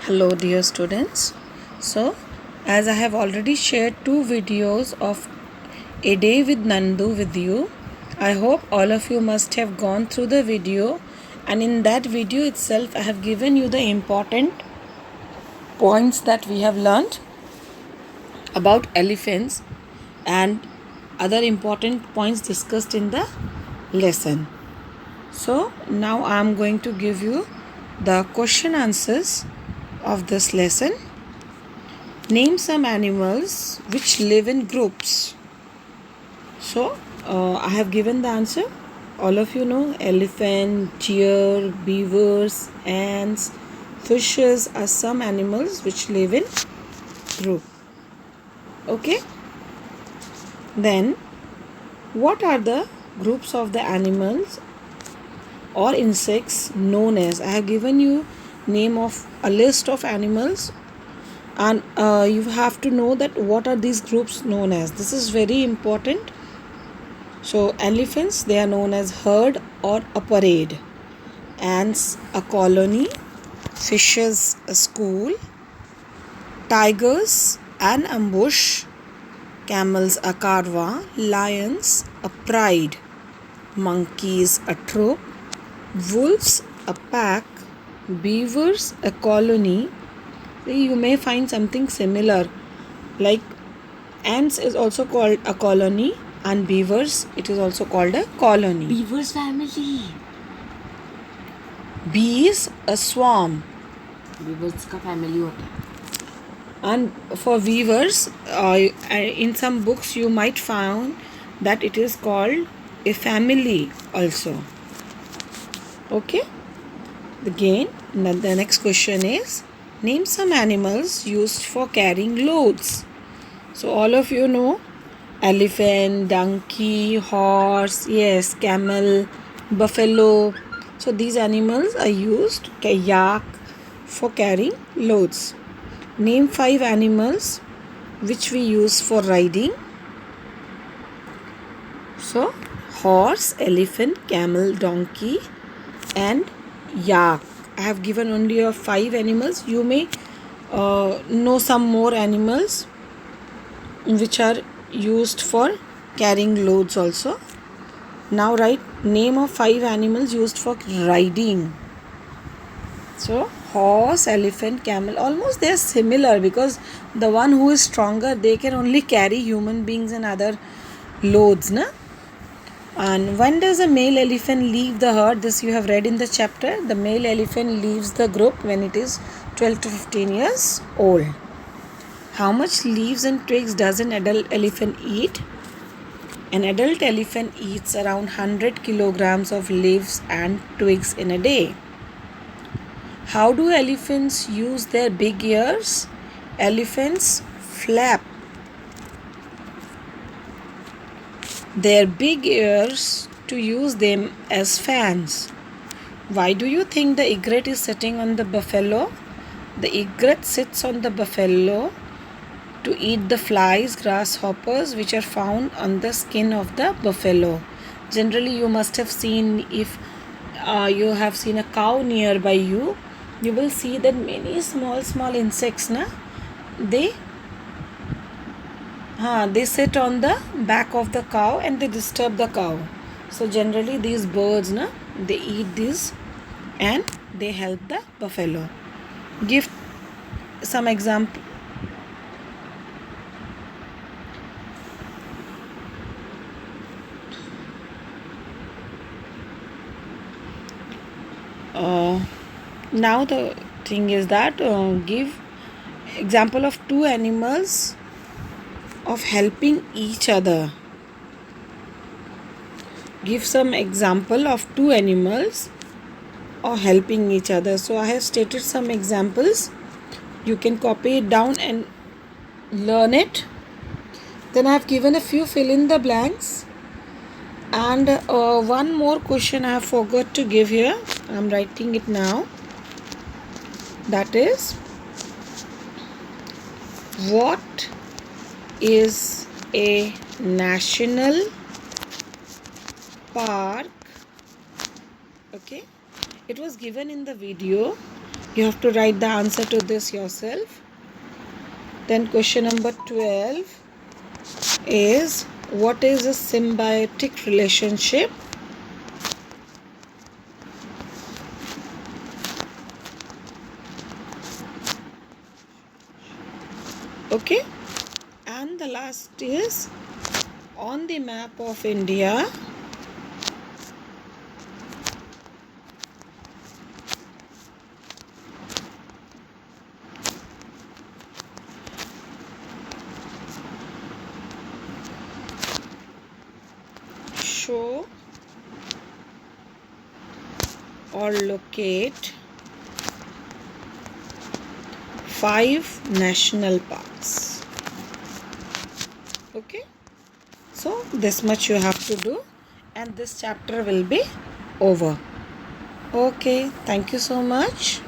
Hello dear students. So as I have already shared two videos of A Day with Nandu with you, I hope all of you must have gone through the video, and in that video itself I have given you the important points that we have learned about elephants and other important points discussed in the lesson. So now I am going to give you the question answers of this lesson. Name some animals which live in groups. So I have given the answer. All of you know elephant, deer, beavers, ants, fishes are some animals which live in group. Okay. Then what are the groups of the animals or insects known as? I have given you name of a list of animals, and you have to know that what are these groups known as. This is very important. So elephants, they are known as herd or a parade, ants a colony, fishes a school, tigers an ambush, camels a caravan, lions a pride, monkeys a troop, wolves a pack, beavers a colony. You may find something similar, like ants is also called a colony, and beavers, it is also called a colony. Beavers family. Bees a swarm, Beavers का family होता है. and for weavers, in some books you might find that it is called a family also. Okay. Again, the next question is, name some animals used for carrying loads. So all of you know elephant, donkey, horse, yes, camel, buffalo. So these animals are used, kayak, for carrying loads. Name 5 animals which we use for riding. So horse, elephant, camel, donkey and yak. I have given only 5 animals. You may know some more animals which are used for carrying loads also. Now write name of 5 animals used for riding. So horse, elephant, camel, almost they are similar, because the one who is stronger, they can only carry human beings and other loads, na? And when does a male elephant leave the herd? This you have read in the chapter. The male elephant leaves the group when it is 12 to 15 years old. How much leaves and twigs does an adult elephant eat? An adult elephant eats around 100 kilograms of leaves and twigs in a day. How do elephants use their big ears? Elephants flap their big ears to use them as fans. Why do you think the egret is sitting on the buffalo? The egret sits on the buffalo to eat the flies, grasshoppers which are found on the skin of the buffalo. Generally, you must have seen, if you have seen a cow nearby you, you will see that many small insects, na, they sit on the back of the cow and they disturb the cow. So generally these birds, na, they eat this and they help the buffalo. Give some example. Now the thing is that give example of 2 animals of helping each other. Give some example of 2 animals or helping each other. So I have stated some examples. You can copy it down and learn it. Then I have given a few fill in the blanks. And one more question I have forgot to give here. I am writing it now. That is, what is a national park? Okay, it was given in the video You have to write the answer to this yourself. Then question number 12 is, what is a symbiotic relationship? Okay, and the last is, on the map of India, show or locate 5 national parks. Okay, so this much you have to do and this chapter will be over. Okay, thank you so much.